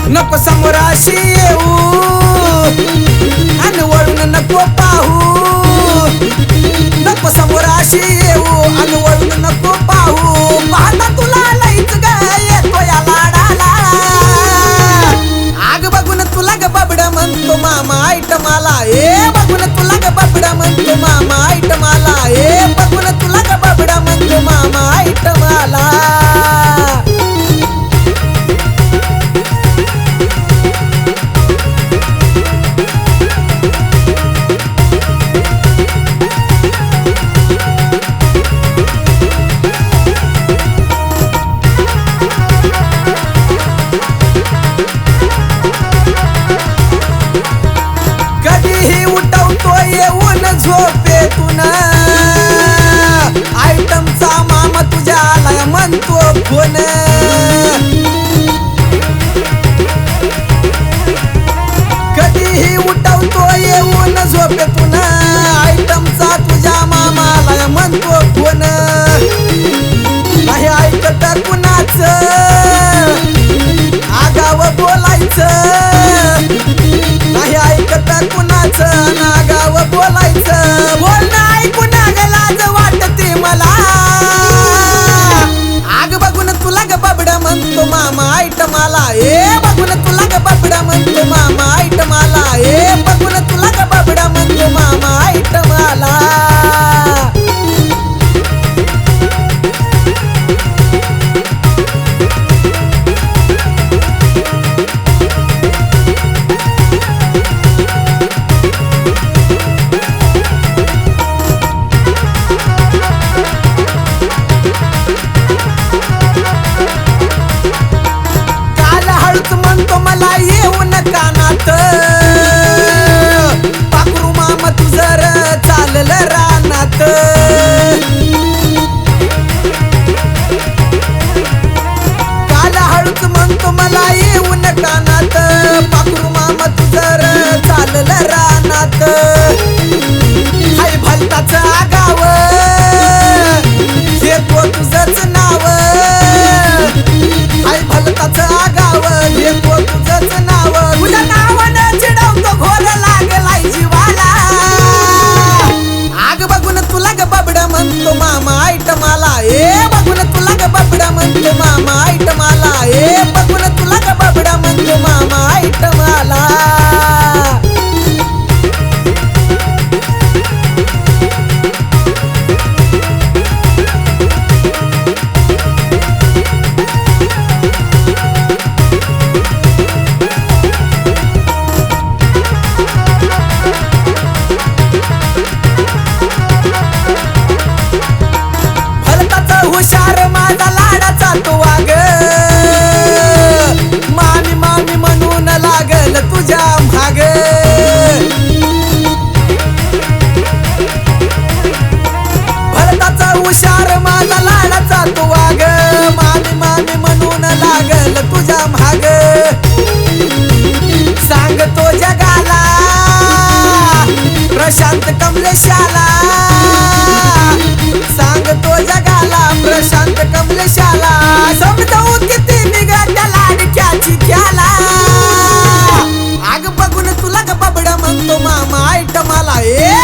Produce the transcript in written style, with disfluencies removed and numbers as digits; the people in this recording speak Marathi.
नको समोराशी येऊ आणि वळून नको पाहू, नको समोराशी येऊ आणि वळून नको पाहू. पाहता तुला लईच ग येतो या लाडाला, आग बघून तुला ग बाबडा म्हणतो मामा ऐट मला. ए बघून तुला ग बाबडा म्हणतो मामा ऐट मला. ए बघून तुला ग बाबडा म्हणतो मामा ऐट मला. कधीही उठवतो येऊन झोपेतून, आयटमचा मामा तुझ्या आलाय म्हणतो फोन. कधीही उठवतो येऊन झोपेतून, आयटमचा तुझ्या मामा आलाय म्हणतो फोन. नाही ऐकत कुणाचं आगाव बोलायचं, नाही ऐकत कुणाचं नागाव बोलायचं. बोलणं ऐकून लाज वाटते मला, आग बघून तुला ग बाबडा म्हणतो मामा ऐट मला. ए बघून तुला ग बाबडा म्हणतो मामा ऐट मला. ए बघून तुला ग बाबडा म्हणतो मामा ऐट मला. म्हणतो मला येऊन कानात, पाखरू मामा तू जर चाललं रानात. काल हळूच म्हणतो मला येऊन कानात, पाखरू मामा तू जर चाललं रानात. हाय भलताच आगाव घेतो तुझंच नाव, हाय भलताच आगाव घेतो तुझंच नाव. तुझ्या नावानं चिडवतो घोर लागलाय जीवाला, आग बघून तुला ग बाबडा म्हणतो मामा ऐट मला. ए बघून तुला ग बाबडा म्हणतो मामा ऐट मला. ए बघून तुला ग बाबडा म्हणतो मामा ऐट मला. हुशार माझा लाडाचा तो वाग, मामी मामी म्हणून लागल तुझ्या भाग. भरताचा हुशार माझा लाडाचा तो वाग, मामी मामी म्हणून लागल तुझ्या भाग. सांगतो जगाला प्रशांत कमलेशाला, सांगतो जगाला प्रशांत कमलेशाला. समजावू किती निघत्या लाडक्याची त्याला, आग बघून तुला ग बाबडा म्हणतो मामा ऐट मला. ए